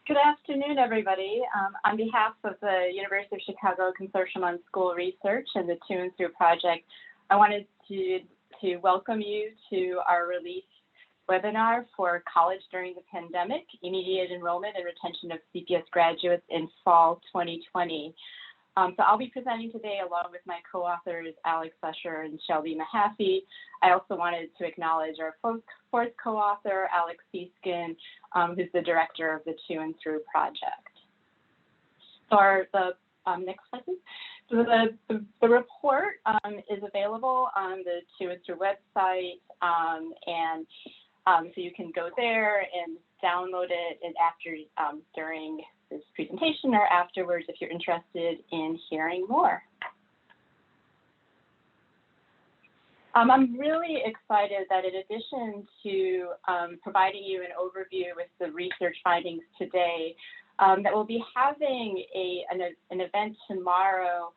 Good afternoon, everybody. On behalf of the University of Chicago Consortium on School Research and the To&Through project, I wanted to welcome you to our release webinar for College During the Pandemic, Immediate Enrollment and Retention of CPS Graduates in Fall 2020. So I'll be presenting today along with my co-authors, Alex Usher and Shelby Mahaffie. I also wanted to acknowledge our fourth co-author, Alex Beeskin, who's the director of the To&Through project. So next slide, please. So the report is available on the To&Through website, so you can go there and download it and during this presentation or afterwards if you're interested in hearing more. I'm really excited that in addition to providing you an overview with the research findings today, that we'll be having an event tomorrow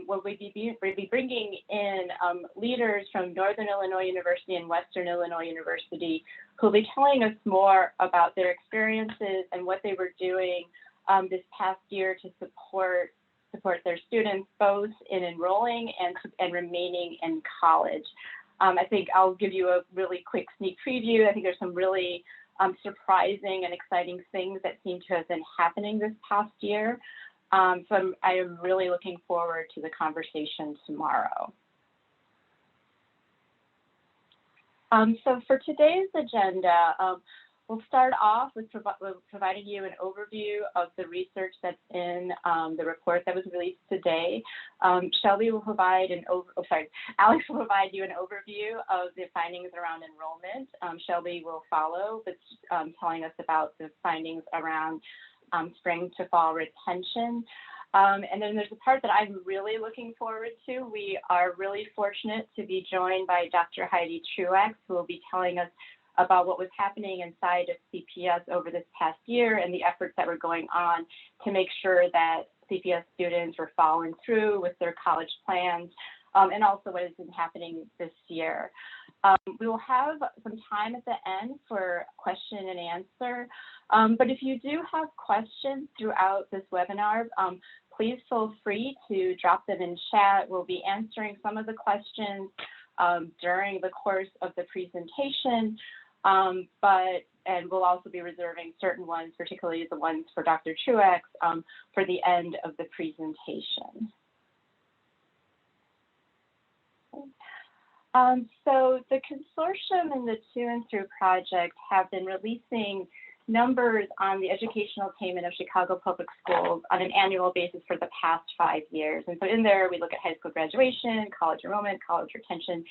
where we'll be bringing in leaders from Northern Illinois University and Western Illinois University who will be telling us more about their experiences and what they were doing this past year to support their students both in enrolling and remaining in college. I think I'll give you a really quick sneak preview. I think there's some really surprising and exciting things that seem to have been happening this past year. So I am really looking forward to the conversation tomorrow. So for today's agenda, we'll start off with providing you an overview of the research that's in the report that was released today. Shelby will provide Alex will provide you an overview of the findings around enrollment. Shelby will follow with telling us about the findings around spring to fall retention. And then there's a part that I'm really looking forward to. We are really fortunate to be joined by Dr. Heidi Truax, who will be telling us about what was happening inside of CPS over this past year and the efforts that were going on to make sure that CPS students were following through with their college plans, and also what has been happening this year. We will have some time at the end for question and answer, but if you do have questions throughout this webinar, please feel free to drop them in chat. We'll be answering some of the questions during the course of the presentation, and we'll also be reserving certain ones, particularly the ones for Dr. Truax, for the end of the presentation. So the consortium and the To&Through project have been releasing numbers on the educational attainment of Chicago public schools on an annual basis for the past 5 years. And so in there, we look at high school graduation, college enrollment, college retention,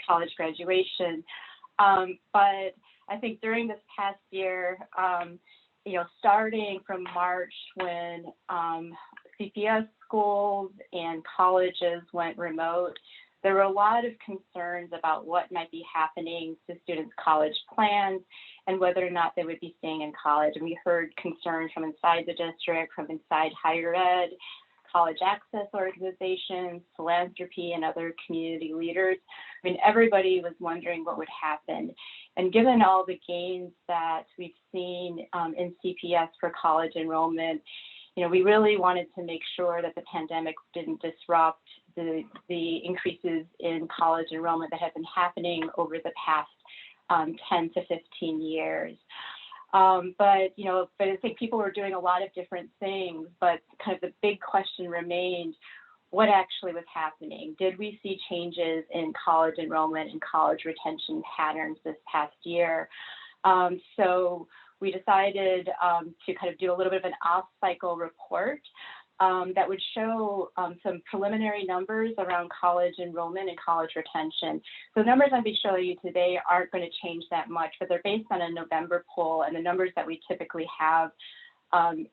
college graduation. But I think during this past year, starting from March when CPS schools and colleges went remote, there were a lot of concerns about what might be happening to students' college plans and whether or not they would be staying in college. And we heard concerns from inside the district, from inside higher ed, college access organizations, philanthropy, and other community leaders. I mean, everybody was wondering what would happen. And given all the gains that we've seen in CPS for college enrollment, we really wanted to make sure that the pandemic didn't disrupt the increases in college enrollment that have been happening over the past 10 to 15 years. But I think people were doing a lot of different things, but kind of the big question remained, what actually was happening? Did we see changes in college enrollment and college retention patterns this past year? So we decided to kind of do a little bit of an off-cycle report that would show some preliminary numbers around college enrollment and college retention. So the numbers I'll be showing you today aren't going to change that much, but they're based on a November poll, and the numbers that we typically have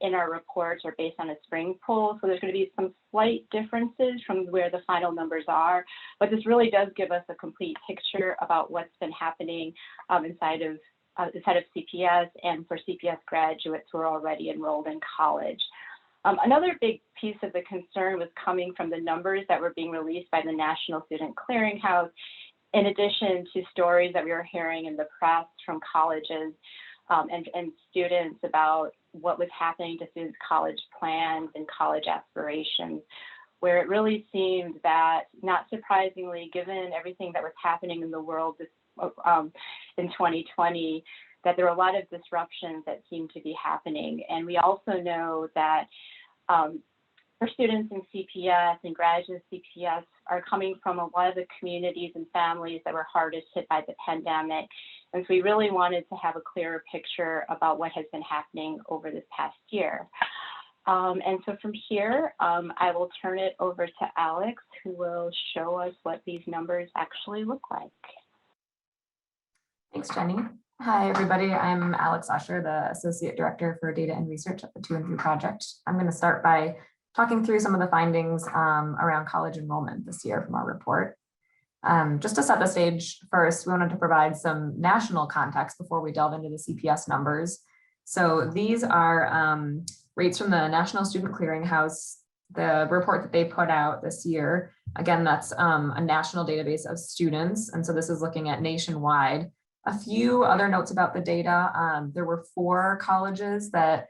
in our reports are based on a spring poll. So there's going to be some slight differences from where the final numbers are, but this really does give us a complete picture about what's been happening inside of CPS and for CPS graduates who are already enrolled in college. Another big piece of the concern was coming from the numbers that were being released by the National Student Clearinghouse, in addition to stories that we were hearing in the press from colleges. and students about what was happening to students' college plans and college aspirations, where it really seemed that, not surprisingly, given everything that was happening in the world in 2020, that there were a lot of disruptions that seemed to be happening. And we also know that for students in CPS and graduate CPS are coming from a lot of the communities and families that were hardest hit by the pandemic. And so we really wanted to have a clearer picture about what has been happening over this past year. And so from here, I will turn it over to Alex, who will show us what these numbers actually look like. Thanks, Jenny. Hi, everybody. I'm Alex Usher, the Associate Director for Data and Research at the To&Through project. I'm going to start by talking through some of the findings around college enrollment this year from our report. Just to set the stage first, we wanted to provide some national context before we delve into the CPS numbers. So these are rates from the National Student Clearinghouse, the report that they put out this year. Again, that's a national database of students. And so this is looking at nationwide. A few other notes about the data. There were 4 colleges that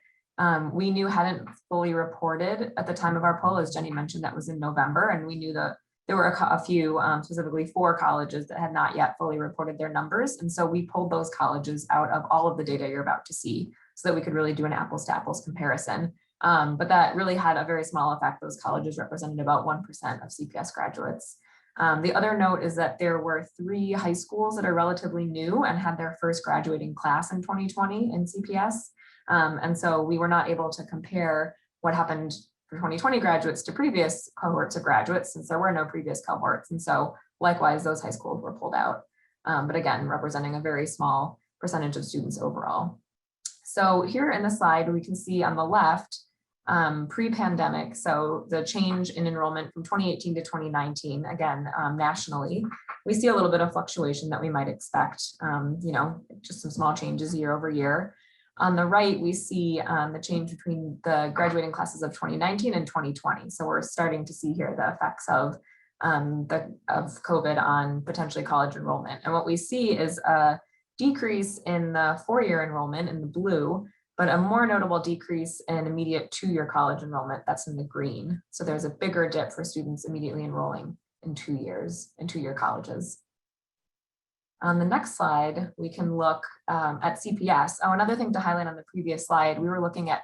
we knew hadn't fully reported at the time of our poll. As Jenny mentioned, that was in November, and we knew that there were a few, specifically 4 colleges that had not yet fully reported their numbers. And so we pulled those colleges out of all of the data you're about to see so that we could really do an apples to apples comparison. But that really had a very small effect. Those colleges represented about 1% of CPS graduates. The other note is that there were 3 high schools that are relatively new and had their first graduating class in 2020 in CPS. And so we were not able to compare what happened for 2020 graduates to previous cohorts of graduates, since there were no previous cohorts. And so likewise, those high schools were pulled out, but again, representing a very small percentage of students overall. So here in the slide, we can see on the left, pre-pandemic, so the change in enrollment from 2018 to 2019, again, nationally, we see a little bit of fluctuation that we might expect, just some small changes year over year. On the right, we see the change between the graduating classes of 2019 and 2020. So we're starting to see here the effects of COVID on potentially college enrollment. And what we see is a decrease in the 4-year enrollment in the blue, but a more notable decrease in immediate 2-year college enrollment, that's in the green. So there's a bigger dip for students immediately enrolling in 2 years, in 2-year colleges. On the next slide, we can look at CPS. Oh, another thing to highlight on the previous slide, we were looking at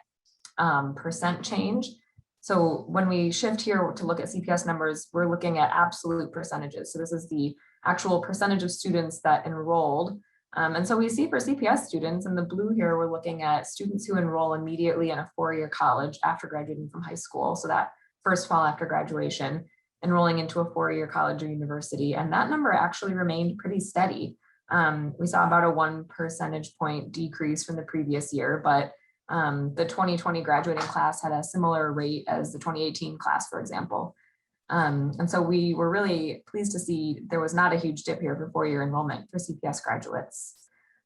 percent change. So when we shift here to look at CPS numbers, we're looking at absolute percentages. So this is the actual percentage of students that enrolled. And so we see for CPS students in the blue here, we're looking at students who enroll immediately in a 4-year college after graduating from high school. So that first fall after graduation, enrolling into a 4-year college or university. And that number actually remained pretty steady. We saw about a 1 percentage point decrease from the previous year, but the 2020 graduating class had a similar rate as the 2018 class, for example. And so we were really pleased to see there was not a huge dip here for 4-year enrollment for CPS graduates.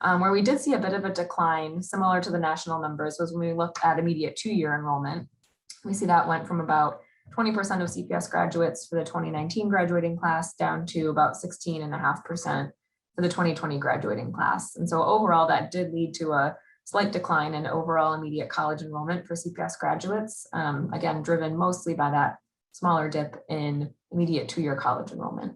Where we did see a bit of a decline, similar to the national numbers, was when we looked at immediate 2-year enrollment. We see that went from about 20% of CPS graduates for the 2019 graduating class down to about 16.5% for the 2020 graduating class. And so overall, that did lead to a slight decline in overall immediate college enrollment for CPS graduates, again, driven mostly by that smaller dip in immediate 2-year college enrollment.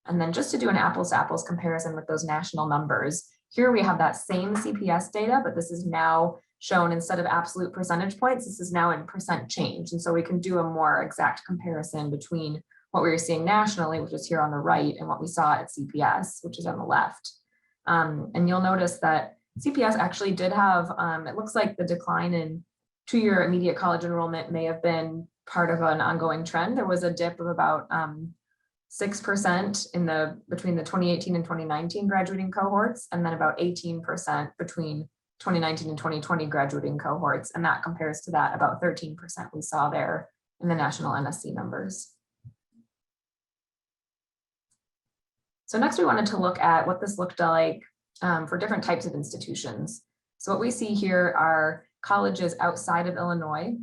And then just to do an apples to apples comparison with those national numbers, here we have that same CPS data, but this is now shown instead of absolute percentage points, this is now in percent change. And so we can do a more exact comparison between what we were seeing nationally, which is here on the right, and what we saw at CPS, which is on the left. And you'll notice that CPS actually did have, it looks like the decline in 2-year immediate college enrollment may have been part of an ongoing trend. There was a dip of about 6% between the 2018 and 2019 graduating cohorts, and then about 18% between 2019 and 2020 graduating cohorts. And that compares to that about 13% we saw there in the national NSC numbers. So next we wanted to look at what this looked like for different types of institutions. So what we see here are colleges outside of Illinois.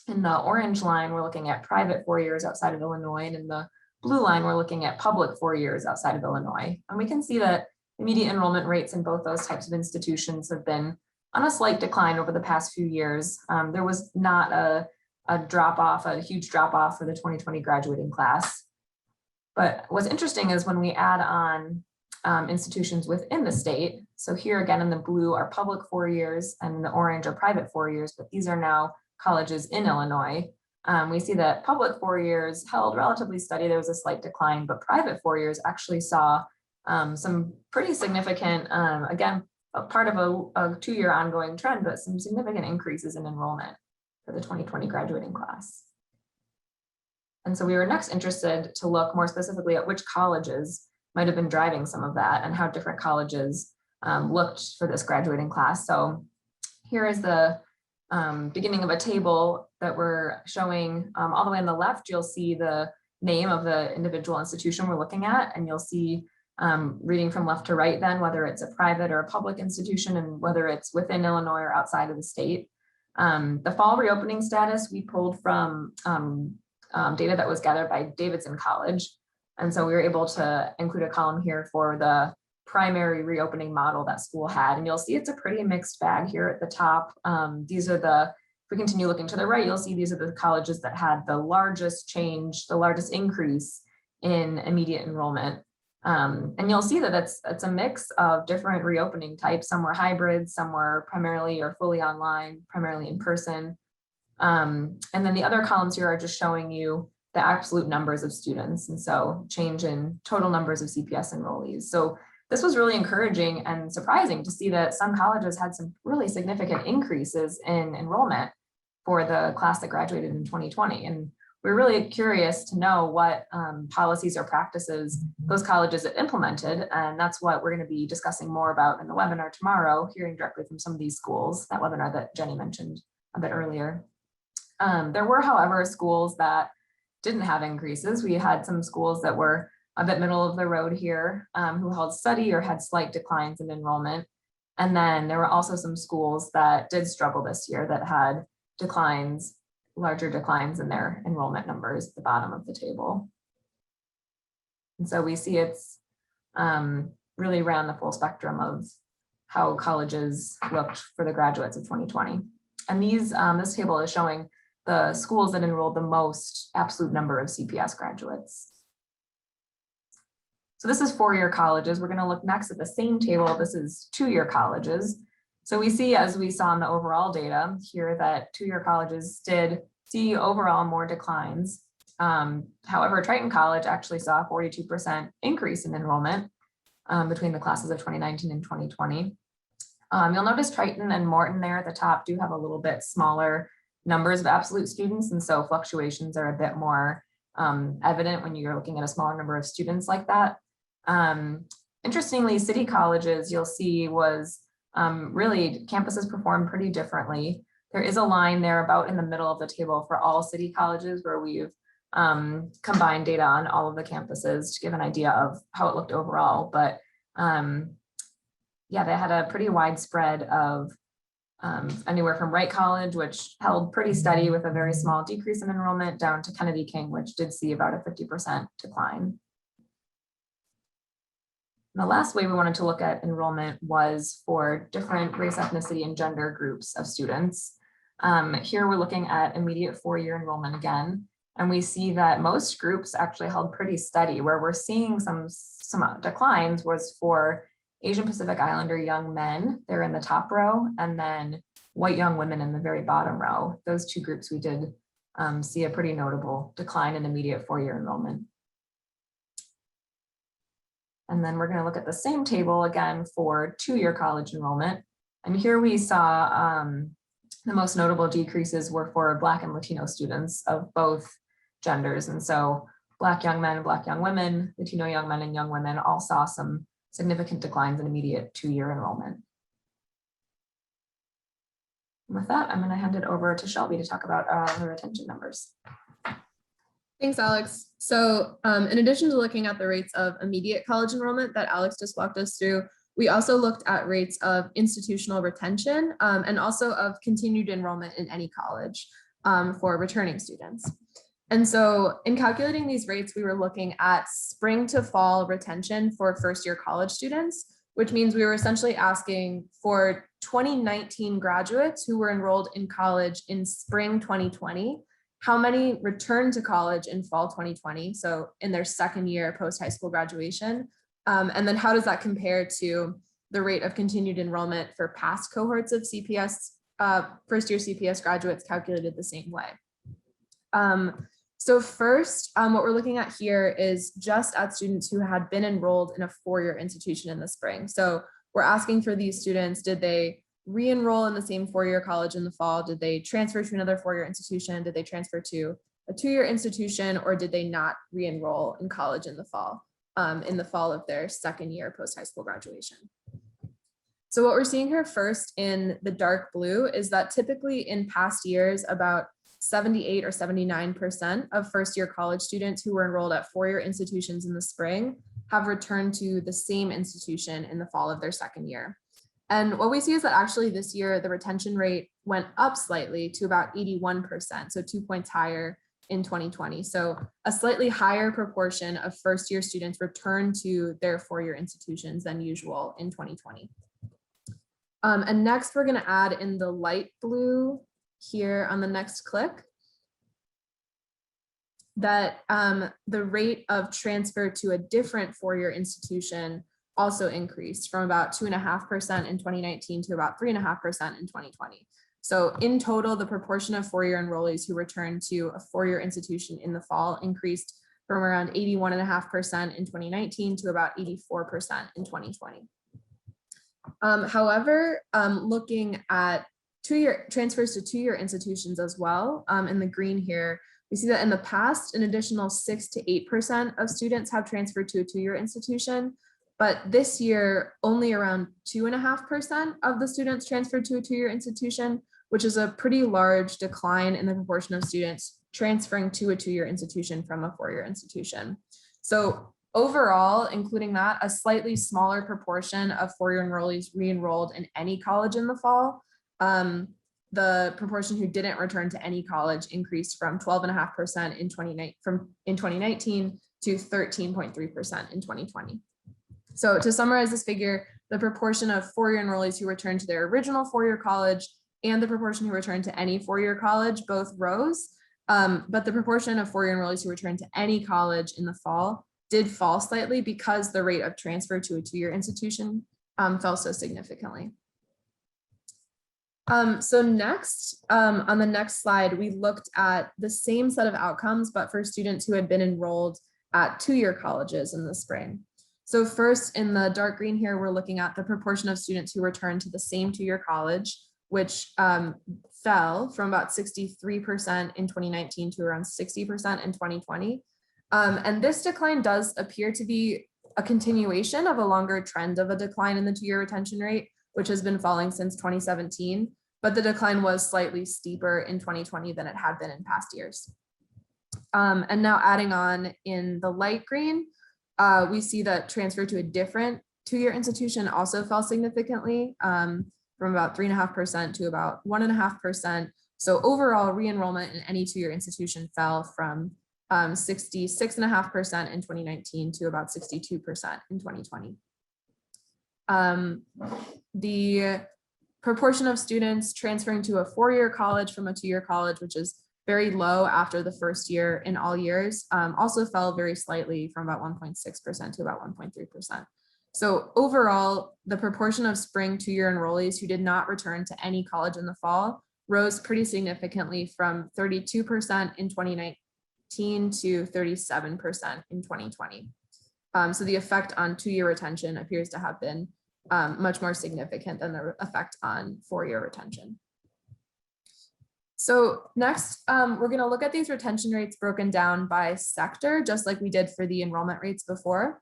In the orange line, we're looking at private 4 years outside of Illinois, and in the blue line, we're looking at public 4 years outside of Illinois. And we can see that immediate enrollment rates in both those types of institutions have been on a slight decline over the past few years. There was not a huge drop off for the 2020 graduating class. But what's interesting is when we add on institutions within the state. So here again in the blue are public 4 years and in the orange are private 4 years, but these are now colleges in Illinois. We see that public 4 years held relatively steady. There was a slight decline, but private 4 years actually saw some pretty significant, again, a part of a 2-year ongoing trend, but some significant increases in enrollment for the 2020 graduating class. And so we were next interested to look more specifically at which colleges might have been driving some of that and how different colleges looked for this graduating class. So here is the beginning of a table that we're showing. All the way on the left, you'll see the name of the individual institution we're looking at, and you'll see reading from left to right then, whether it's a private or a public institution and whether it's within Illinois or outside of the state. The fall reopening status we pulled from data that was gathered by Davidson College. And so we were able to include a column here for the primary reopening model that school had. And you'll see it's a pretty mixed bag here at the top. These are if we continue looking to the right, you'll see these are the colleges that had the largest change, the largest increase in immediate enrollment. And you'll see that it's a mix of different reopening types. Some were hybrid, some were primarily or fully online, primarily in person. And then the other columns here are just showing you the absolute numbers of students. And so change in total numbers of CPS enrollees. So this was really encouraging and surprising to see that some colleges had some really significant increases in enrollment for the class that graduated in 2020. And we're really curious to know what policies or practices those colleges have implemented. And that's what we're going to be discussing more about in the webinar tomorrow, hearing directly from some of these schools, that webinar that Jenny mentioned a bit earlier. There were, however, schools that didn't have increases. We had some schools that were a bit middle of the road here who held steady or had slight declines in enrollment. And then there were also some schools that did struggle this year that had declines, larger declines in their enrollment numbers at the bottom of the table. And so we see it's really ran the full spectrum of how colleges looked for the graduates of 2020. And this table is showing the schools that enrolled the most absolute number of CPS graduates. So this is 4-year colleges. We're going to look next at the same table. This is 2-year colleges. So we see, as we saw in the overall data here, that 2-year colleges did see overall more declines. However, Triton College actually saw a 42% increase in enrollment between the classes of 2019 and 2020. You'll notice Triton and Morton there at the top do have a little bit smaller numbers of absolute students, and so fluctuations are a bit more evident when you're looking at a smaller number of students like that. Interestingly, city colleges, you'll see, was really campuses perform pretty differently. There is a line there about in the middle of the table for all city colleges where we've combined data on all of the campuses to give an idea of how it looked overall. But yeah, they had a pretty widespread of anywhere from Wright College, which held pretty steady with a very small decrease in enrollment, down to Kennedy King, which did see about a 50% decline. The last way we wanted to look at enrollment was for different race, ethnicity, and gender groups of students. Here we're looking at immediate 4-year enrollment again, and we see that most groups actually held pretty steady. Where we're seeing some declines was for Asian Pacific Islander young men, they're in the top row, and then white young women in the very bottom row. Those two groups we did see a pretty notable decline in immediate 4-year enrollment. And then we're going to look at the same table again for 2-year college enrollment. And here we saw the most notable decreases were for Black and Latino students of both genders. And so Black young men and Black young women, Latino young men and young women all saw some significant declines in immediate 2-year enrollment. And with that, I'm going to hand it over to Shelby to talk about the retention numbers. Thanks, Alex. So in addition to looking at the rates of immediate college enrollment that Alex just walked us through, we also looked at rates of institutional retention and also of continued enrollment in any college for returning students. And so in calculating these rates, we were looking at spring to fall retention for first-year college students. which means we were essentially asking for 2019 graduates who were enrolled in college in spring 2020, how many returned to college in fall 2020, so in their second year post high school graduation, and then how does that compare to the rate of continued enrollment for past cohorts of CPS, first year CPS graduates calculated the same way. So first, what we're looking at here is just at students who had been enrolled in a four-year institution in the spring. So we're asking for these students, did they re-enroll in the same four-year college in the fall? Did they transfer to another four-year institution? Did they transfer to a two-year institution, or did they not re-enroll in college in the fall of their second year post-high school graduation? So what we're seeing here first in the dark blue is that typically in past years, about 78 or 79% of first-year college students who were enrolled at four-year institutions in the spring have returned to the same institution in the fall of their second year. And what we see is that actually this year, the retention rate went up slightly to about 81%, so 2 points higher in 2020. So a slightly higher proportion of first-year students returned to their four-year institutions than usual in 2020. And next, we're going to add in the light blue here on the next click that the rate of transfer to a different four-year institution also increased from about 2.5% in 2019 to about 3.5% in 2020. So in total, the proportion of four-year enrollees who returned to a four-year institution in the fall increased from around 81.5% in 2019 to about 84% in 2020. However, looking at two-year transfers to two-year institutions as well, in the green here, we see that in the past, an additional 6 to 8% of students have transferred to a two-year institution, but this year, only around 2.5% of the students transferred to a two-year institution, which is a pretty large decline in the proportion of students transferring to a two-year institution from a four-year institution. So overall, including that, a slightly smaller proportion of four-year enrollees re-enrolled in any college in the fall. The proportion who didn't return to any college increased from 12.5% in 2019 to 13.3% in 2020. So to summarize this figure, the proportion of four-year enrollees who returned to their original four-year college and the proportion who returned to any four-year college both rose, but the proportion of four-year enrollees who returned to any college in the fall did fall slightly because the rate of transfer to a two-year institution fell so significantly. So next, on the next slide, we looked at the same set of outcomes, but for students who had been enrolled at two-year colleges in the spring. So first, in the dark green here, we're looking at the proportion of students who returned to the same two-year college, which fell from about 63% in 2019 to around 60% in 2020. And this decline does appear to be a continuation of a longer trend of a decline in the two-year retention rate, which has been falling since 2017, but the decline was slightly steeper in 2020 than it had been in past years. And now adding on in the light green, we see that transfer to a different two-year institution also fell significantly from about 3.5% to about 1.5%. So overall re-enrollment in any two-year institution fell from 66.5% in 2019 to about 62% in 2020. The proportion of students transferring to a four-year college from a two-year college, which is very low after the first year in all years, also fell very slightly from about 1.6% to about 1.3%. So overall, the proportion of spring two-year enrollees who did not return to any college in the fall rose pretty significantly from 32% in 2019 to 37% in 2020. So the effect on two-year retention appears to have been much more significant than the effect on four-year retention. So next, we're going to look at these retention rates broken down by sector, just like we did for the enrollment rates before.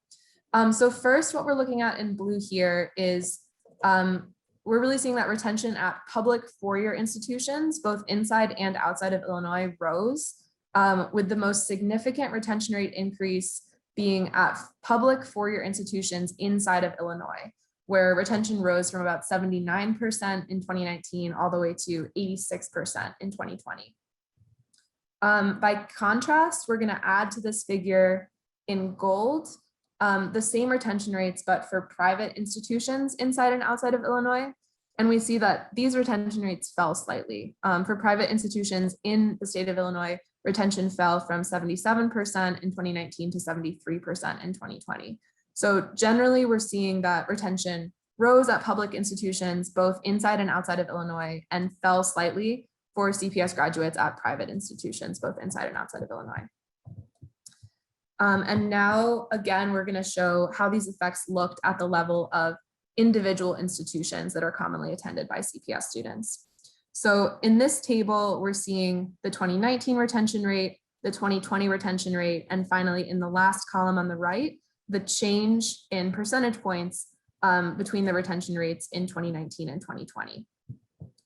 So first, what we're looking at in blue here is we're really seeing that retention at public four-year institutions, both inside and outside of Illinois, rose, with the most significant retention rate increase being at public four-year institutions inside of Illinois, where retention rose from about 79% in 2019 all the way to 86% in 2020. By contrast, we're going to add to this figure in gold the same retention rates, but for private institutions inside and outside of Illinois. And we see that these retention rates fell slightly. For private institutions in the state of Illinois, retention fell from 77% in 2019 to 73% in 2020. So generally, we're seeing that retention rose at public institutions, both inside and outside of Illinois, and fell slightly for CPS graduates at private institutions, both inside and outside of Illinois. And now, again, we're going to show how these effects looked at the level of individual institutions that are commonly attended by CPS students. So in this table, we're seeing the 2019 retention rate, the 2020 retention rate, and finally, in the last column on the right, the change in percentage points between the retention rates in 2019 and 2020.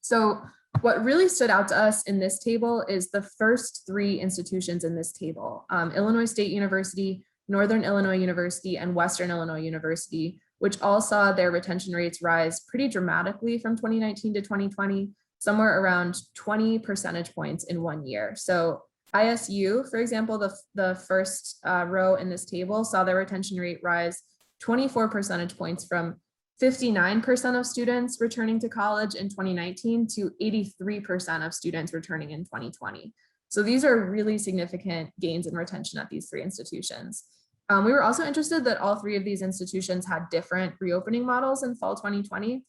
So what really stood out to us in this table is the first three institutions in this table, Illinois State University, Northern Illinois University, and Western Illinois University, which all saw their retention rates rise pretty dramatically from 2019 to 2020, somewhere around 20 percentage points in 1 year. So ISU, for example, the first row in this table saw their retention rate rise 24 percentage points from 59% of students returning to college in 2019 to 83% of students returning in 2020. So these are really significant gains in retention at these three institutions. We were also interested that all three of these institutions had different reopening models in fall 2020.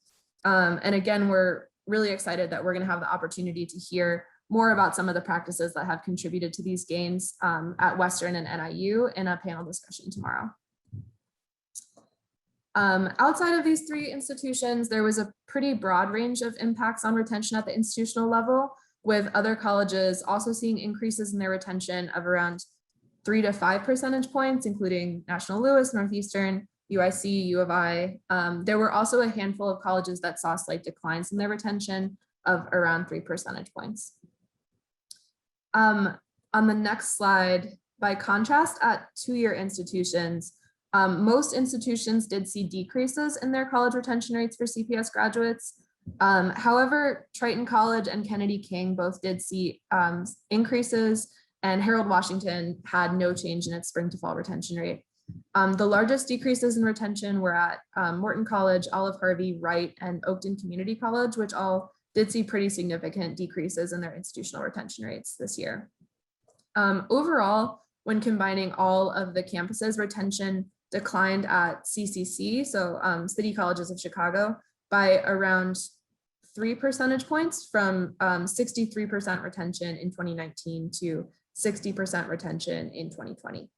And again, we're really excited that we're going to have the opportunity to hear more about some of the practices that have contributed to these gains at Western and NIU in a panel discussion tomorrow. Outside of these three institutions, there was a pretty broad range of impacts on retention at the institutional level, with other colleges also seeing increases in their retention of around 3 to 5 percentage points, including National Louis, Northeastern, UIC, U of I. There were also a handful of colleges that saw slight declines in their retention of around 3 percentage points. On the next slide, by contrast, at two-year institutions, most institutions did see decreases in their college retention rates for CPS graduates. However, Triton College and Kennedy King both did see increases, and Harold Washington had no change in its spring to fall retention rate. The largest decreases in retention were at Morton College, Olive Harvey, Wright, and Oakton Community College, which all did see pretty significant decreases in their institutional retention rates this year. Overall, when combining all of the campuses, retention declined at CCC, so City Colleges of Chicago, by around 3 percentage points from 63% retention in 2019 to 60% retention in 2020.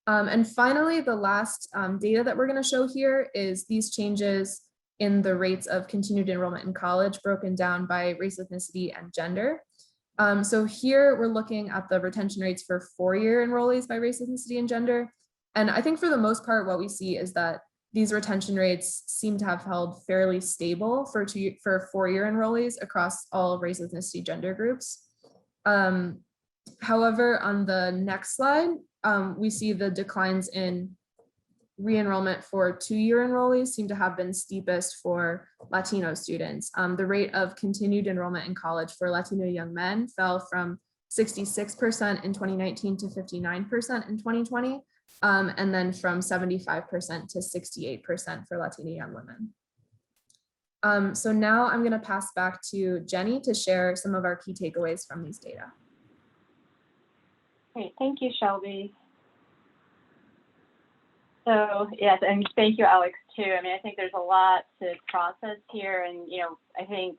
And finally, the last data that we're going to show here is these changes in the rates of continued enrollment in college broken down by race, ethnicity, and gender. So here we're looking at the retention rates for four-year enrollees by race, ethnicity, and gender. And I think for the most part, what we see is that these retention rates seem to have held fairly stable for four-year enrollees across all race, ethnicity, gender groups. However, on the next slide, we see the declines in re-enrollment for two-year enrollees seem to have been steepest for Latino students. The rate of continued enrollment in college for Latino young men fell from 66% in 2019 to 59% in 2020, and then from 75% to 68% for Latino young women. So now I'm going to pass back to Jenny to share some of our key takeaways from these data. Great, thank you, Shelby. So yes, and thank you, Alex, too. I mean, I think there's a lot to process here, and I think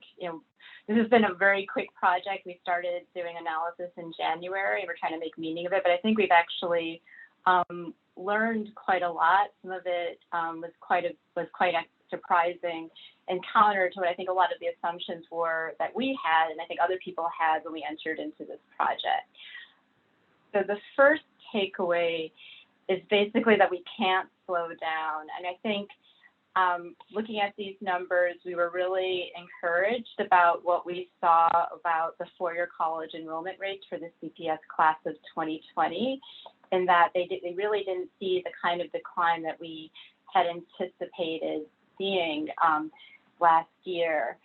this has been a very quick project. We started doing analysis in January. We're trying to make meaning of it, but I think we've actually learned quite a lot. Some of it was quite surprising and counter to what I think a lot of the assumptions were that we had, and I think other people had when we entered into this project. So the first takeaway is basically that we can't slow down. And I think looking at these numbers, we were really encouraged about what we saw about the four-year college enrollment rates for the CPS class of 2020, in that they really didn't see the kind of decline that we had anticipated seeing last year.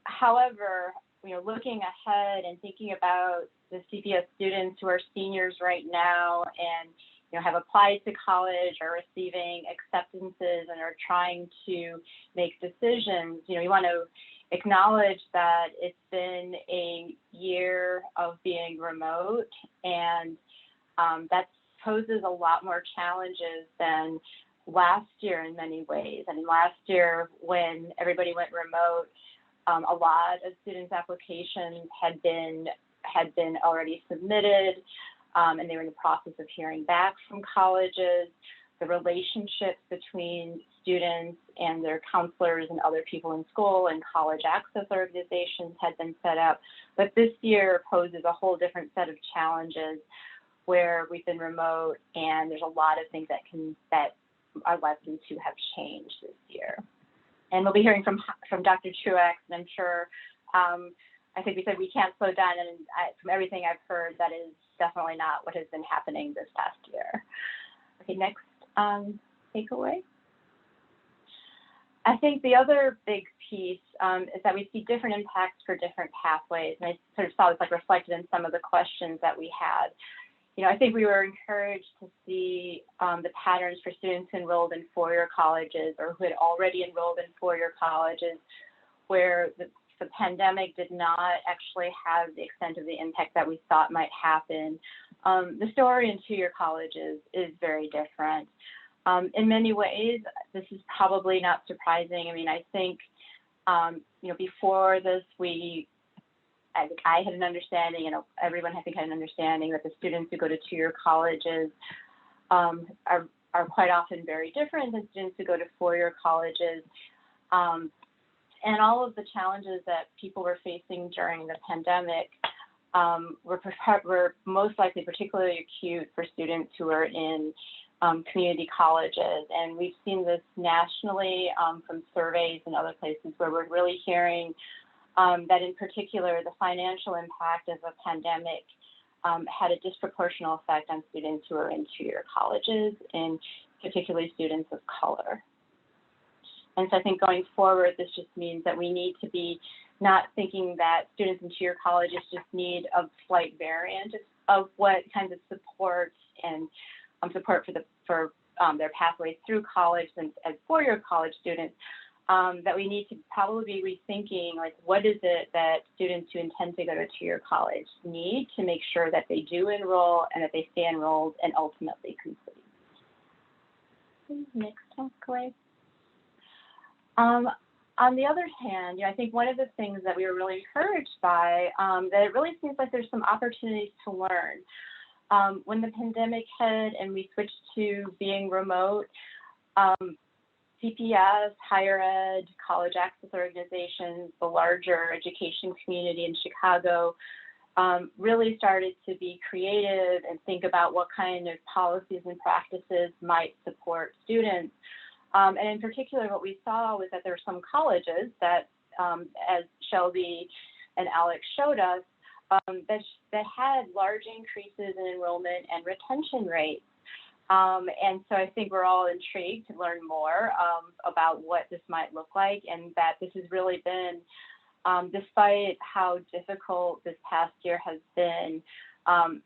However, looking ahead and thinking about the CPS students who are seniors right now, and have applied to college or receiving acceptances and are trying to make decisions, you want to acknowledge that it's been a year of being remote, and that poses a lot more challenges than last year in many ways. I mean, last year when everybody went remote, a lot of students' applications had been already submitted, and they were in the process of hearing back from colleges. The relationships between students and their counselors and other people in school and college access organizations had been set up. But this year poses a whole different set of challenges where we've been remote, and there's a lot of things that are likely to have changed this year. And we'll be hearing from Dr. Truax, and I'm sure, I think we said we can't slow down, and from everything I've heard, that is definitely not what has been happening this past year. Okay, next takeaway. I think the other big piece is that we see different impacts for different pathways, and I sort of saw this like reflected in some of the questions that we had. I think we were encouraged to see the patterns for students enrolled in four-year colleges or who had already enrolled in four-year colleges, where the pandemic did not actually have the extent of the impact that we thought might happen. The story in two-year colleges is very different. In many ways, this is probably not surprising. I mean, I think, before this, I had an understanding, everyone I think had an understanding that the students who go to two-year colleges are quite often very different than students who go to four-year colleges. And all of the challenges that people were facing during the pandemic were most likely particularly acute for students who are in community colleges. And we've seen this nationally from surveys and other places where we're really hearing that in particular, the financial impact of a pandemic had a disproportional effect on students who are in two-year colleges, and particularly students of color. And so I think going forward, this just means that we need to be not thinking that students in two-year colleges just need a slight variant of what kinds of support and support for their pathways through college and as four-year college students, that we need to probably be rethinking, like, what is it that students who intend to go to two-year college need to make sure that they do enroll and that they stay enrolled and ultimately complete. Next takeaway. On the other hand, I think one of the things that we were really encouraged by, that it really seems like there's some opportunities to learn. When the pandemic hit and we switched to being remote, CPS, higher ed, college access organizations, the larger education community in Chicago really started to be creative and think about what kind of policies and practices might support students. And in particular, what we saw was that there were some colleges that, as Shelby and Alex showed us, that had large increases in enrollment and retention rates. And so I think we're all intrigued to learn more about what this might look like, and that this has really been, despite how difficult this past year has been,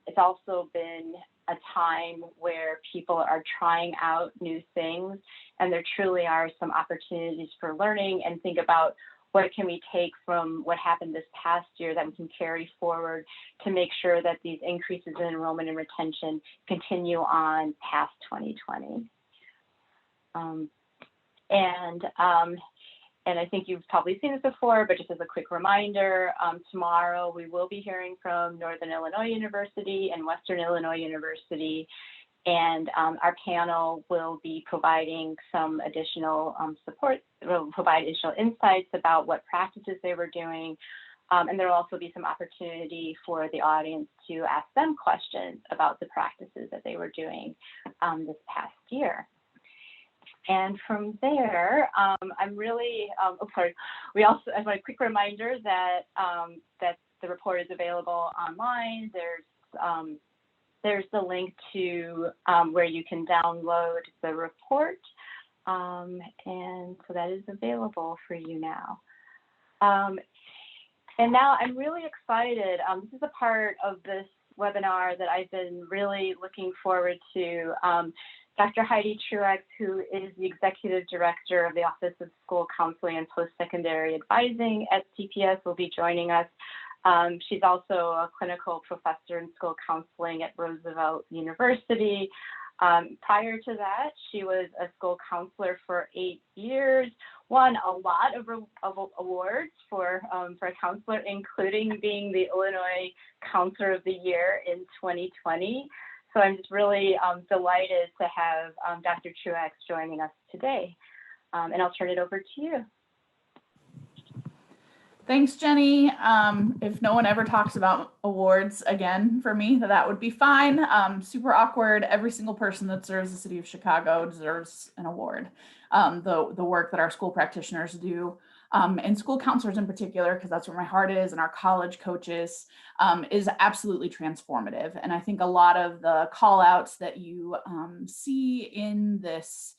it's also been a time where people are trying out new things, and there truly are some opportunities for learning and think about what can we take from what happened this past year that we can carry forward to make sure that these increases in enrollment and retention continue on past 2020. And I think you've probably seen this before, but just as a quick reminder, tomorrow we will be hearing from Northern Illinois University and Western Illinois University, and our panel will be providing some additional support, will provide additional insights about what practices they were doing, and there will also be some opportunity for the audience to ask them questions about the practices that they were doing this past year. And from there, I'm really, we also have a quick reminder that that the report is available online. There's the link to where you can download the report, and so that is available for you now. And now I'm really excited. This is a part of this webinar that I've been really looking forward to. Dr. Heidi Truax, who is the Executive Director of the Office of School Counseling and Postsecondary Advising at CPS, will be joining us. She's also a clinical professor in school counseling at Roosevelt University. Prior to that, she was a school counselor for 8 years, won a lot of awards for a counselor, including being the Illinois Counselor of the Year in 2020. So I'm just really delighted to have Dr. Truax joining us today. And I'll turn it over to you. Thanks, Jenny. If no one ever talks about awards again for me, that would be fine. Super awkward. Every single person that serves the city of Chicago deserves an award. The work that our school practitioners do, and school counselors in particular, because that's where my heart is, and our college coaches, is absolutely transformative. And I think a lot of the call outs that you see in this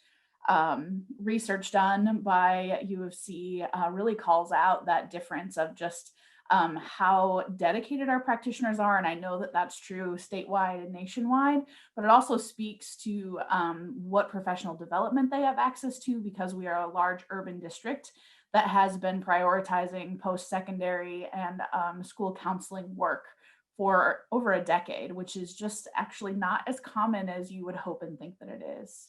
research done by U of C really calls out that difference of just how dedicated our practitioners are. And I know that that's true statewide and nationwide, but it also speaks to what professional development they have access to, because we are a large urban district that has been prioritizing post-secondary and school counseling work for over a decade, which is just actually not as common as you would hope and think that it is.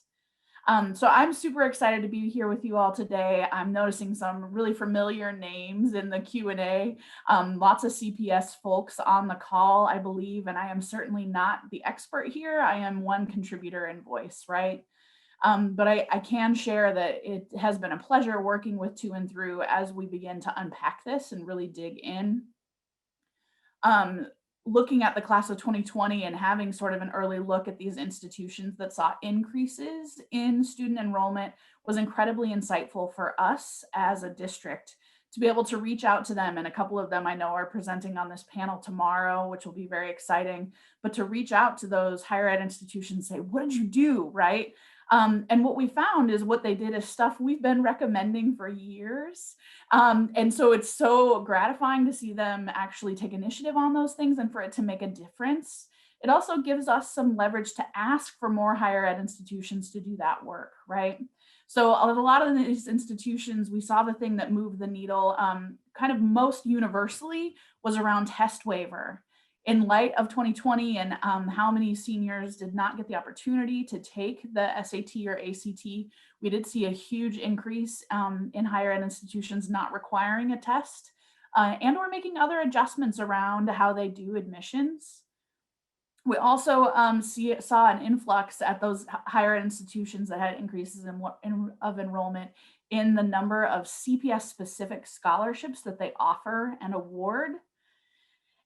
So I'm super excited to be here with you all today. I'm noticing some really familiar names in the Q&A, lots of CPS folks on the call, I believe, and I am certainly not the expert here. I am one contributor and voice, right? But I can share that it has been a pleasure working with To&Through as we begin to unpack this and really dig in. Looking at the class of 2020 and having sort of an early look at these institutions that saw increases in student enrollment was incredibly insightful for us as a district to be able to reach out to them. And a couple of them I know are presenting on this panel tomorrow, which will be very exciting, but to reach out to those higher ed institutions and say, what did you do, right? And what we found is what they did is stuff we've been recommending for years. And so it's so gratifying to see them actually take initiative on those things and for it to make a difference. It also gives us some leverage to ask for more higher ed institutions to do that work, right? So a lot of these institutions, we saw the thing that moved the needle kind of most universally was around test waiver. In light of 2020 and how many seniors did not get the opportunity to take the SAT or ACT, we did see a huge increase in higher ed institutions not requiring a test and or making other adjustments around how they do admissions. We also saw an influx at those higher ed institutions that had increases of enrollment in the number of CPS specific scholarships that they offer and award.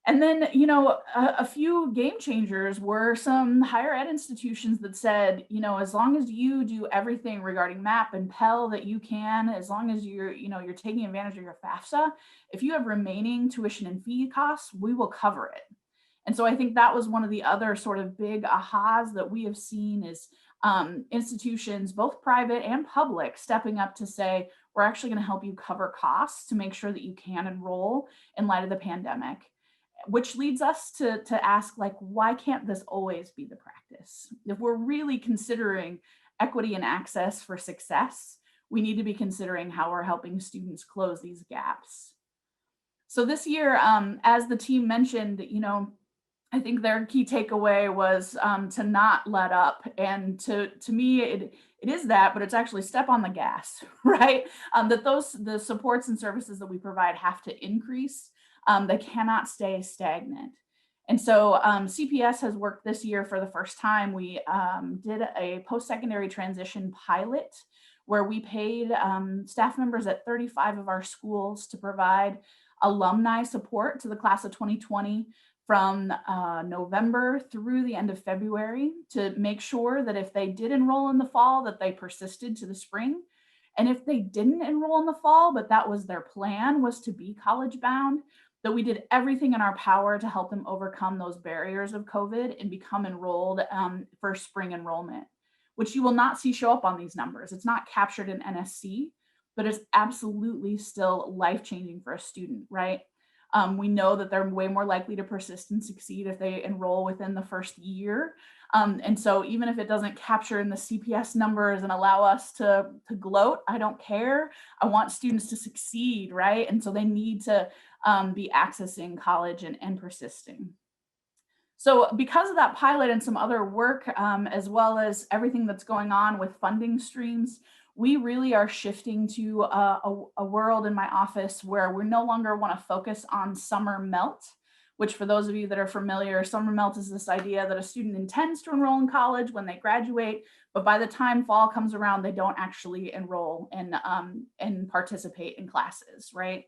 And then, you know, a few game changers were some higher ed institutions that said, you know, as long as you do everything regarding MAP and Pell that you can, as long as you're taking advantage of your FAFSA, if you have remaining tuition and fee costs, we will cover it. And so I think that was one of the other sort of big ahas that we have seen is institutions, both private and public, stepping up to say, we're actually going to help you cover costs to make sure that you can enroll in light of the pandemic. Which leads us to ask, like, why can't this always be the practice? If we're really considering equity and access for success, we need to be considering how we're helping students close these gaps. So this year, as the team mentioned, you know, I think their key takeaway was to not let up. And to me, it is that, but it's actually step on the gas, right? That the supports and services that we provide have to increase. They cannot stay stagnant. And so CPS has worked this year for the first time. We did a post-secondary transition pilot where we paid staff members at 35 of our schools to provide alumni support to the class of 2020 from November through the end of February to make sure that if they did enroll in the fall, that they persisted to the spring. And if they didn't enroll in the fall, but that was their plan, was to be college bound, that we did everything in our power to help them overcome those barriers of COVID and become enrolled for spring enrollment, which you will not see show up on these numbers. It's not captured in NSC, but it's absolutely still life-changing for a student, right? We know that they're way more likely to persist and succeed if they enroll within the first year. And so even if it doesn't capture in the CPS numbers and allow us to gloat, I don't care. I want students to succeed, right? And so they need to be accessing college and persisting. So because of that pilot and some other work, as well as everything that's going on with funding streams, we really are shifting to a world in my office where we no longer want to focus on summer melt, which for those of you that are familiar, summer melt is this idea that a student intends to enroll in college when they graduate, but by the time fall comes around, they don't actually enroll and participate in classes, right?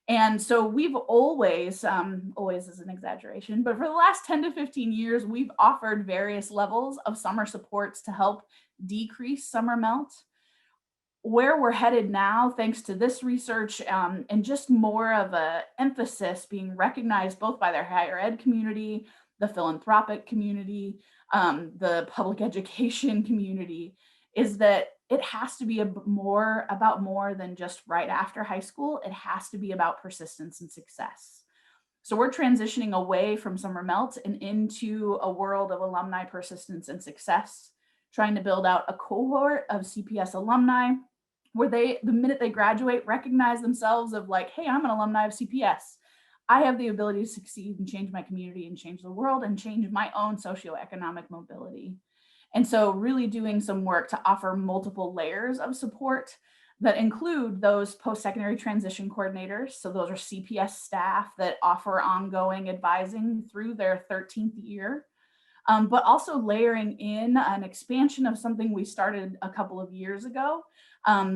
And so we've always is an exaggeration, but for the last 10 to 15 years, we've offered various levels of summer supports to help decrease summer melt. Where we're headed now, thanks to this research and just more of an emphasis being recognized both by their higher ed community, the philanthropic community, the public education community, is that it has to be about more than just right after high school. It has to be about persistence and success. So we're transitioning away from summer melt and into a world of alumni persistence and success, trying to build out a cohort of CPS alumni where the minute they graduate, recognize themselves of like, hey, I'm an alumni of CPS. I have the ability to succeed and change my community and change the world and change my own socioeconomic mobility. And so really doing some work to offer multiple layers of support that include those post-secondary transition coordinators. So those are CPS staff that offer ongoing advising through their 13th year, but also layering in an expansion of something we started a couple of years ago,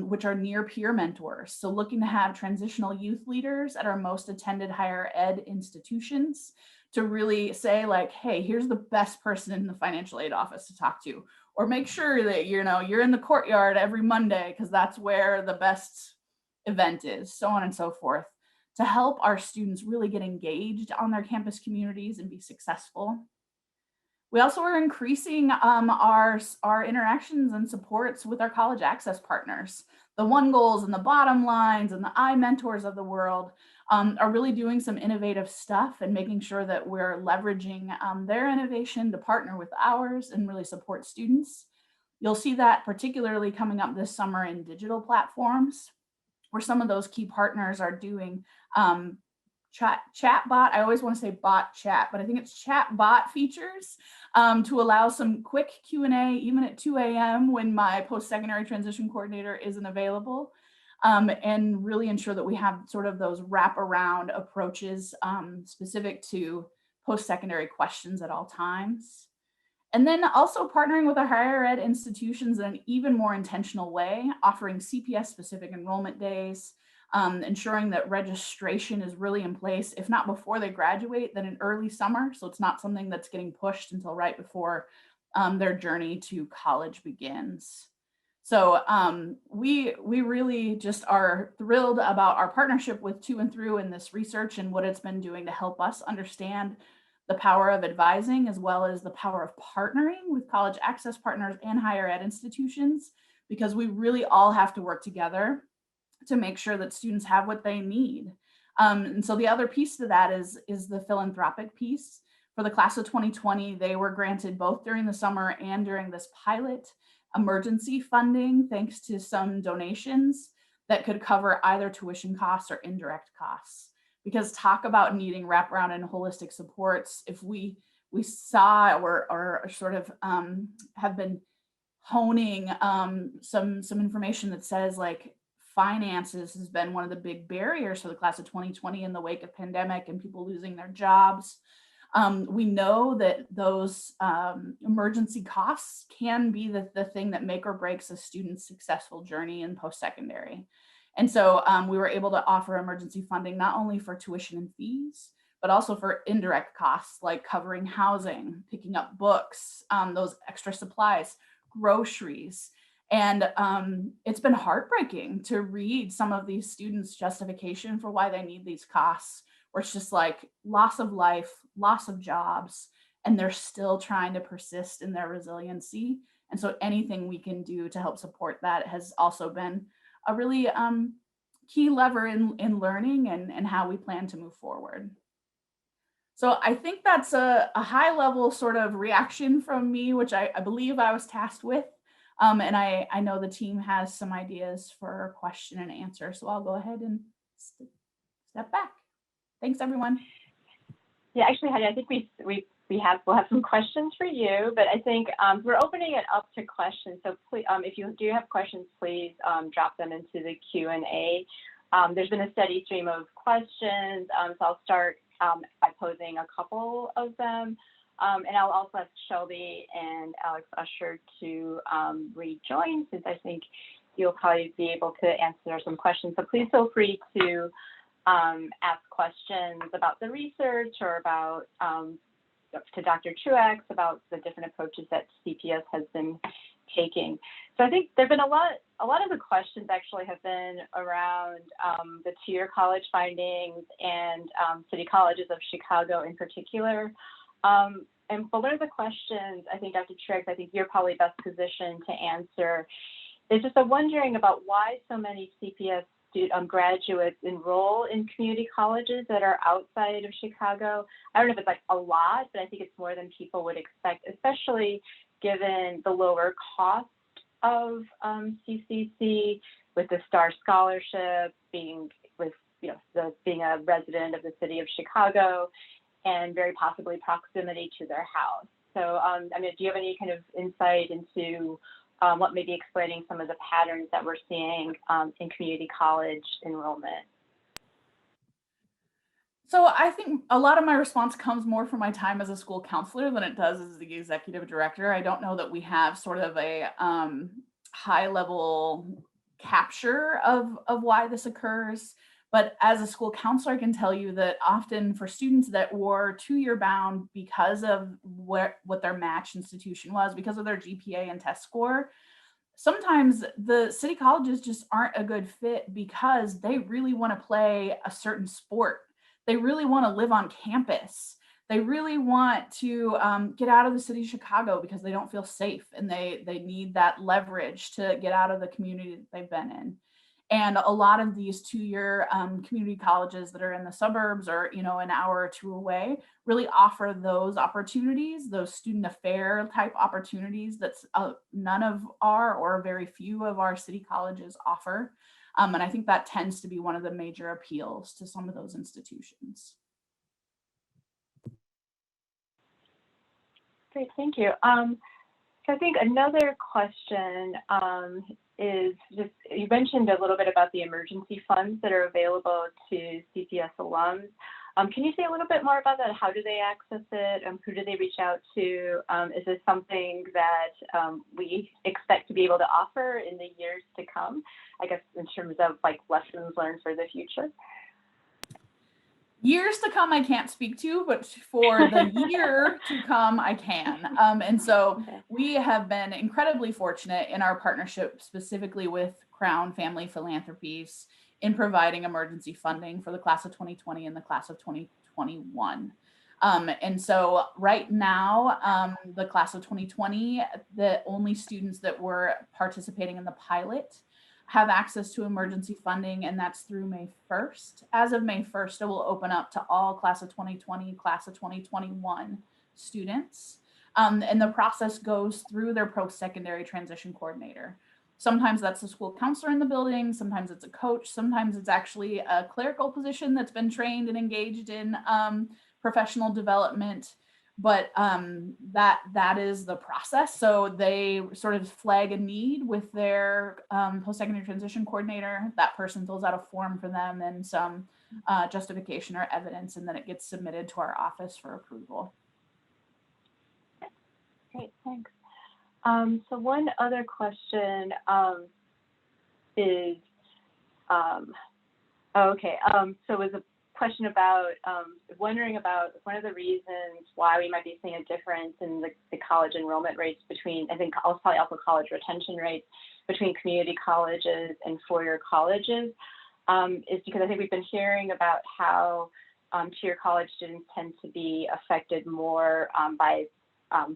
which are near peer mentors. So looking to have transitional youth leaders at our most attended higher ed institutions to really say like, hey, here's the best person in the financial aid office to talk to, or make sure that, you're in the courtyard every Monday because that's where the best event is, so on and so forth, to help our students really get engaged on their campus communities and be successful. We also are increasing our interactions and supports with our college access partners. The One Goals and the Bottom Lines and the iMentors of the world are really doing some innovative stuff and making sure that we're leveraging their innovation to partner with ours and really support students. You'll see that particularly coming up this summer in digital platforms, where some of those key partners are doing chat bot. I always want to say bot chat, but I think it's chat bot features to allow some quick Q&A, even at 2 a.m. when my post-secondary transition coordinator isn't available, and really ensure that we have sort of those wraparound approaches specific to post-secondary questions at all times. And then also partnering with our higher ed institutions in an even more intentional way, offering CPS specific enrollment days, ensuring that registration is really in place, if not before they graduate, then in early summer. So it's not something that's getting pushed until right before their journey to college begins. So we really just are thrilled about our partnership with To&Through in this research and what it's been doing to help us understand the power of advising, as well as the power of partnering with college access partners and higher ed institutions, because we really all have to work together to make sure that students have what they need. And so the other piece to that is the philanthropic piece. For the class of 2020, they were granted both during the summer and during this pilot emergency funding, thanks to some donations that could cover either tuition costs or indirect costs. Because talk about needing wraparound and holistic supports, if we saw or sort of have been honing some information that says like finances has been one of the big barriers for the class of 2020 in the wake of pandemic and people losing their jobs. We know that those emergency costs can be the thing that make or breaks a student's successful journey in post-secondary. And so we were able to offer emergency funding not only for tuition and fees, but also for indirect costs like covering housing, picking up books, those extra supplies, groceries. And it's been heartbreaking to read some of these students' justification for why they need these costs, where it's just like loss of life, loss of jobs, and they're still trying to persist in their resiliency. And so anything we can do to help support that has also been a really key lever in learning and how we plan to move forward. So I think that's a high level sort of reaction from me, which I believe I was tasked with. And I know the team has some ideas for question and answer. So I'll go ahead and step back. Thanks, everyone. Yeah, actually, Heidi, I think we'll have some questions for you, but I think we're opening it up to questions. So please, if you do have questions, please drop them into the Q&A. There's been a steady stream of questions, so I'll start by posing a couple of them. And I'll also ask Shelby and Alex Usher to rejoin, since I think you'll probably be able to answer some questions. So please feel free to ask questions about the research or about to Dr. Truax about the different approaches that CPS has been taking. So I think there've been a lot of the questions actually have been around the two-year college findings and city colleges of Chicago in particular. But one of the questions, I think, Dr. Truax, I think you're probably best positioned to answer, is just I'm wondering about why so many CPS graduates enroll in community colleges that are outside of Chicago. I don't know if it's like a lot, but I think it's more than people would expect, especially given the lower cost of CCC, with the STAR scholarship, being being a resident of the city of Chicago, and very possibly proximity to their house. So, I mean, do you have any kind of insight into what may be explaining some of the patterns that we're seeing in community college enrollment? So I think a lot of my response comes more from my time as a school counselor than it does as the executive director. I don't know that we have sort of a high level capture of why this occurs. But as a school counselor, I can tell you that often for students that were two-year bound because of what their match institution was, because of their GPA and test score, sometimes the city colleges just aren't a good fit because they really want to play a certain sport. They really want to live on campus. They really want to get out of the city of Chicago because they don't feel safe, and they need that leverage to get out of the community that they've been in. And a lot of these two-year community colleges that are in the suburbs or, an hour or two away really offer those opportunities, those student affair type opportunities that none of our or very few of our city colleges offer. And I think that tends to be one of the major appeals to some of those institutions. Great, thank you. So I think another question is just, you mentioned a little bit about the emergency funds that are available to CPS alums. Can you say a little bit more about that? How do they access it? Who do they reach out to? Is this something that we expect to be able to offer in the years to come? I guess in terms of like lessons learned for the future. Years to come, I can't speak to, but for the year to come, I can. And so we have been incredibly fortunate in our partnership, specifically with Crown Family Philanthropies, in providing emergency funding for the class of 2020 and the class of 2021. And so right now, the class of 2020, the only students that were participating in the pilot have access to emergency funding, and that's through May 1st. As of May 1st, it will open up to all class of 2020, class of 2021 students. And the process goes through their post-secondary transition coordinator. Sometimes that's the school counselor in the building, sometimes it's a coach, sometimes it's actually a clerical position that's been trained and engaged in professional development. But that is the process. So they sort of flag a need with their post-secondary transition coordinator. That person fills out a form for them and some justification or evidence, and then it gets submitted to our office for approval. Great, thanks. So one other question is, so was a question about wondering about one of the reasons why we might be seeing a difference in the college enrollment rates between, I think probably also college retention rates between community colleges and four-year colleges, is because I think we've been hearing about how two-year college students tend to be affected more by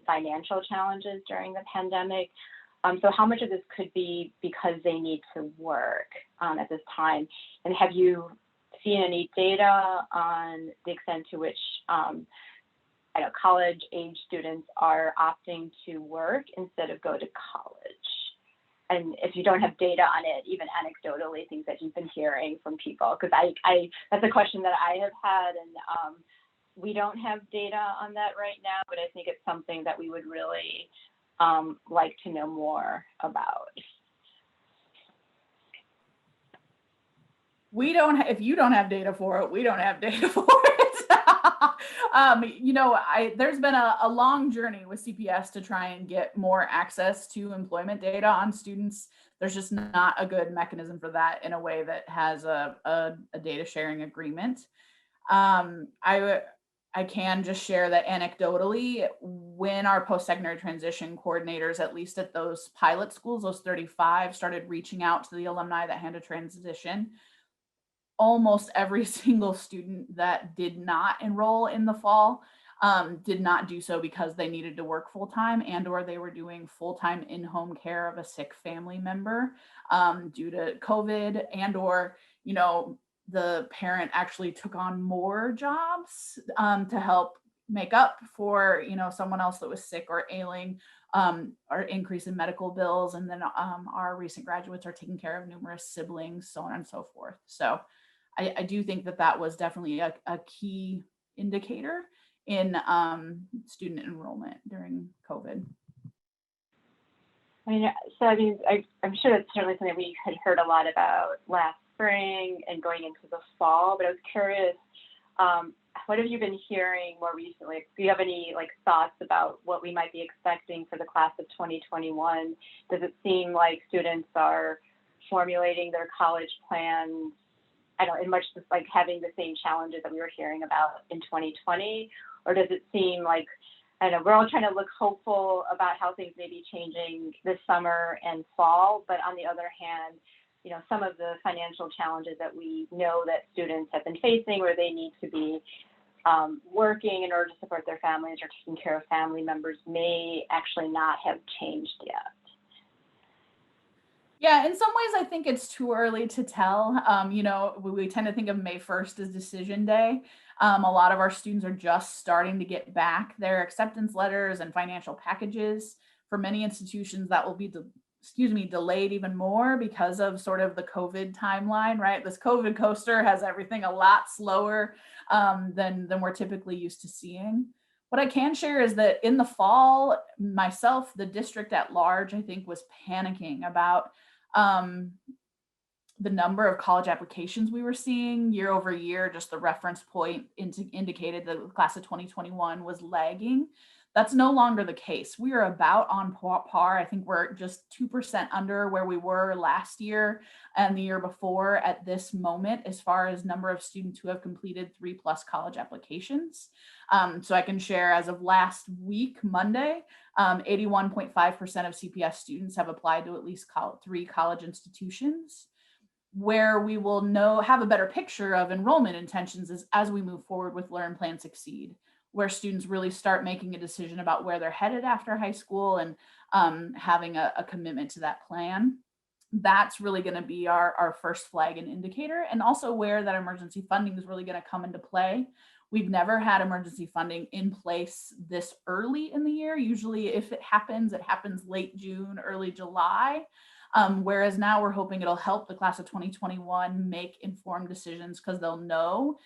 financial challenges during the pandemic. So how much of this could be because they need to work at this time? And have you seen any data on the extent to which I know college-age students are opting to work instead of go to college? And if you don't have data on it, even anecdotally, things that you've been hearing from people, because I that's a question that I have had, and we don't have data on that right now, but I think it's something that we would really like to know more about. We don't, if you don't have data for it, we don't have data for it. You know, there's been a long journey with CPS to try and get more access to employment data on students. There's just not a good mechanism for that in a way that has a data sharing agreement. I can just share that anecdotally, when our post-secondary transition coordinators, at least at those pilot schools, those 35, started reaching out to the alumni that had to transition, almost every single student that did not enroll in the fall did not do so because they needed to work full-time and or they were doing full-time in-home care of a sick family member due to COVID, and or, you know, the parent actually took on more jobs to help make up for, you know, someone else that was sick or ailing, or increase in medical bills. And then our recent graduates are taking care of numerous siblings, so on and so forth. So I do think that that was definitely a key indicator in student enrollment during COVID. I mean, so I mean, I'm sure that's certainly something we had heard a lot about last spring and going into the fall, but I was curious, what have you been hearing more recently? Do you have any like thoughts about what we might be expecting for the class of 2021? Does it seem like students are formulating their college plans, I don't know, in much just like having the same challenges that we were hearing about in 2020? Or does it seem like, I don't know, we're all trying to look hopeful about how things may be changing this summer and fall, but on the other hand, you know, some of the financial challenges that we know that students have been facing, where they need to be working in order to support their families or taking care of family members, may actually not have changed yet. Yeah, in some ways, I think it's too early to tell. You know, we tend to think of May 1st as decision day. A lot of our students are just starting to get back their acceptance letters and financial packages. For many institutions, that will be, delayed even more because of sort of the COVID timeline, right? This COVID coaster has everything a lot slower than we're typically used to seeing. What I can share is that in the fall, myself, the district at large, I think, was panicking about the number of college applications we were seeing year over year. Just the reference point indicated that the class of 2021 was lagging. That's no longer the case. We are about on par. I think we're just 2% under where we were last year and the year before at this moment, as far as number of students who have completed 3+ college applications. So I can share, as of last week, Monday, 81.5% of CPS students have applied to at least 3 college institutions. Where we will have a better picture of enrollment intentions is as we move forward with Learn, Plan, Succeed, where students really start making a decision about where they're headed after high school and having a commitment to that plan. That's really going to be our first flag and indicator, and also where that emergency funding is really going to come into play. We've never had emergency funding in place this early in the year. Usually if it happens late June, early July. Whereas now we're hoping it'll help the class of 2021 make informed decisions because they'll know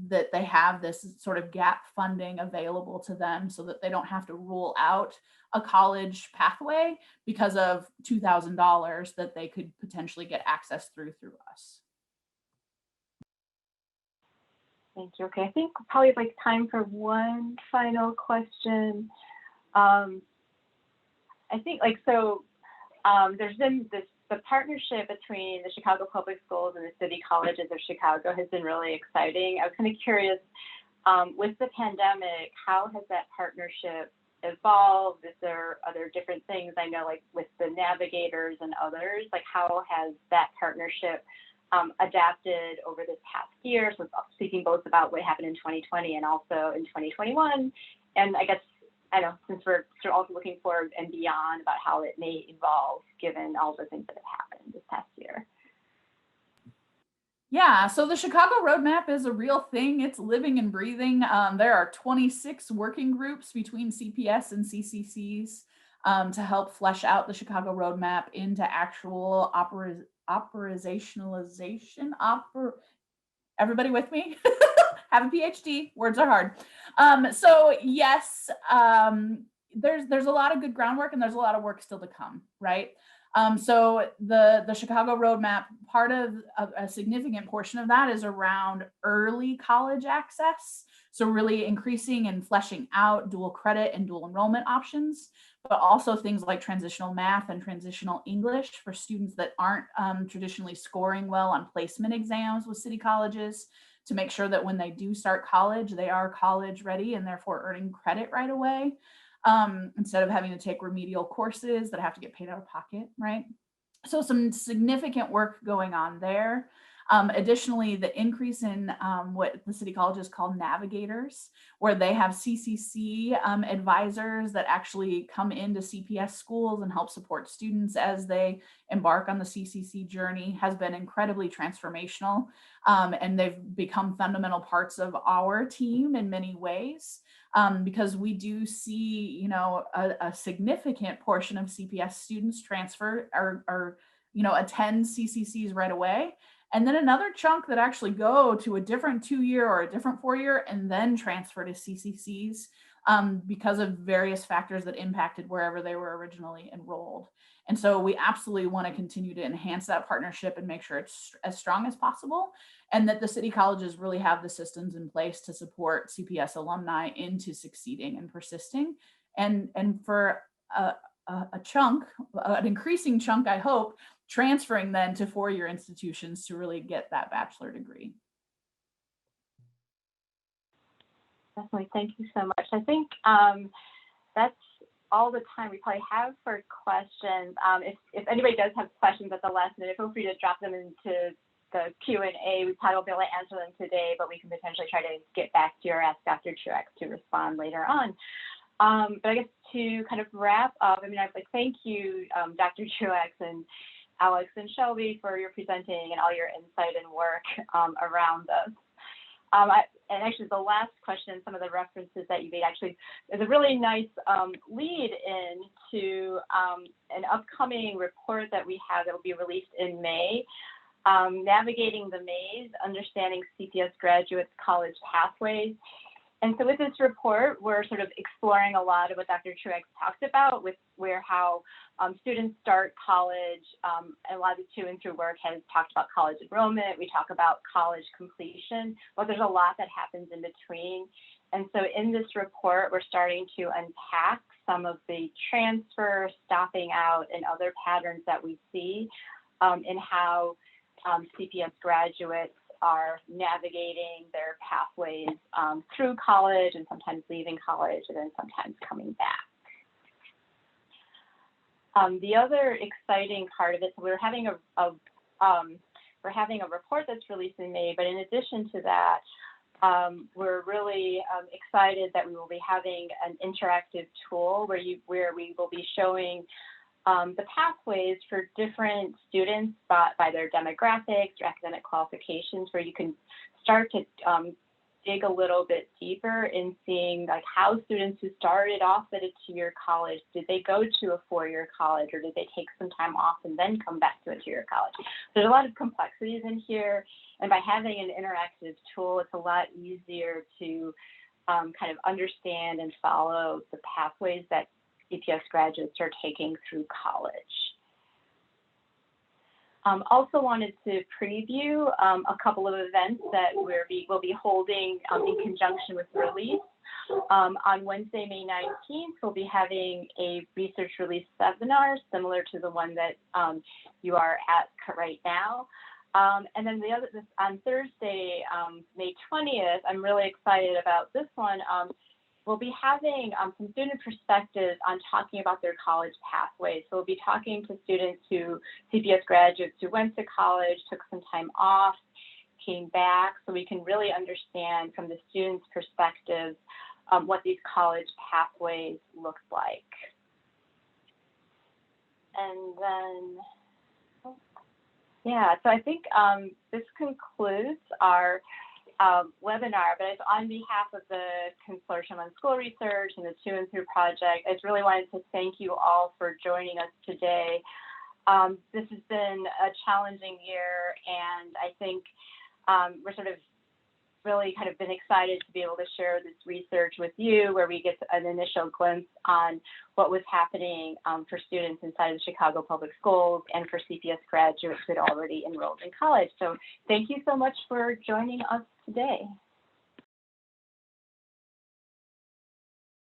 that they have this sort of gap funding available to them, so that they don't have to rule out a college pathway because of $2,000 that they could potentially get access through us. Thank you. Okay, I think probably have like time for one final question. I think there's been the partnership between the Chicago Public Schools and the City Colleges of Chicago has been really exciting. I was kind of curious, with the pandemic, how has that partnership evolved? Is there other different things? I know, like with the navigators and others, like how has that partnership adapted over this past year? So speaking both about what happened in 2020 and also in 2021, and I guess I know, since we're also looking forward and beyond about how it may evolve given all the things that have happened this past year. Yeah, so the Chicago Roadmap is a real thing. It's living and breathing. There are 26 working groups between CPS and CCCs to help flesh out the Chicago Roadmap into actual operationalization. Everybody with me? Have a PhD. Words are hard. So yes, there's a lot of good groundwork and there's a lot of work still to come, right? So the Chicago Roadmap, part of a significant portion of that is around early college access. So really increasing and fleshing out dual credit and dual enrollment options, but also things like transitional math and transitional English for students that aren't traditionally scoring well on placement exams with city colleges, to make sure that when they do start college, they are college ready and therefore earning credit right away. Instead of having to take remedial courses that have to get paid out of pocket, right? So some significant work going on there. Additionally, the increase in what the city colleges call navigators, where they have CCC advisors that actually come into CPS schools and help support students as they embark on the CCC journey, has been incredibly transformational. And they've become fundamental parts of our team in many ways. Because we do see, a significant portion of CPS students transfer or attend CCCs right away. And then another chunk that actually go to a different 2-year or a different 4-year and then transfer to CCCs because of various factors that impacted wherever they were originally enrolled. And so we absolutely want to continue to enhance that partnership and make sure it's as strong as possible, and that the city colleges really have the systems in place to support CPS alumni into succeeding and persisting. And for a chunk, an increasing chunk, I hope, transferring then to 4-year institutions to really get that bachelor degree. Definitely, thank you so much. I think that's all the time we probably have for questions. If anybody does have questions at the last minute, feel free to drop them into the Q&A. We probably won't be able to answer them today, but we can potentially try to get back to you or ask Dr. Truax to respond later on. But I guess to kind of wrap up, I'd like thank you, Dr. Truax and Alex and Shelby, for your presenting and all your insight and work around this. And actually the last question, some of the references that you made actually is a really nice lead in to an upcoming report that we have that will be released in May, Navigating the Maze, Understanding CPS Graduates College Pathways. And so with this report, we're sort of exploring a lot of what Dr. Truax talked about, with how students start college. And a lot of the To&Through work has talked about college enrollment. We talk about college completion, but there's a lot that happens in between. And so in this report, we're starting to unpack some of the transfer, stopping out, and other patterns that we see in how CPS graduates are navigating their pathways through college, and sometimes leaving college and then sometimes coming back. The other exciting part of it, so we're having a report that's released in May, but in addition to that, we're really excited that we will be having an interactive tool where we will be showing the pathways for different students by their demographics or academic qualifications, where you can start to dig a little bit deeper in seeing like how students who started off at a 2-year college, did they go to a 4-year college, or did they take some time off and then come back to a 2-year college? There's a lot of complexities in here, and by having an interactive tool, it's a lot easier to kind of understand and follow the pathways that CPS graduates are taking through college. Also wanted to preview a couple of events that we'll be holding in conjunction with the release. On Wednesday, May 19th, we'll be having a research release seminar similar to the one that you are at right now. And then on Thursday, May 20th, I'm really excited about this one. We'll be having some student perspectives on talking about their college pathways. So we'll be talking to students CPS graduates who went to college, took some time off, came back, so we can really understand from the students' perspectives what these college pathways look like. And then, yeah, so I think this concludes our webinar, but on behalf of the Consortium on School Research and the To&Through project, I just really wanted to thank you all for joining us today. This has been a challenging year, and I think we're sort of really kind of been excited to be able to share this research with you, where we get an initial glimpse on what was happening for students inside of Chicago Public Schools and for CPS graduates who had already enrolled in college. So thank you so much for joining us today.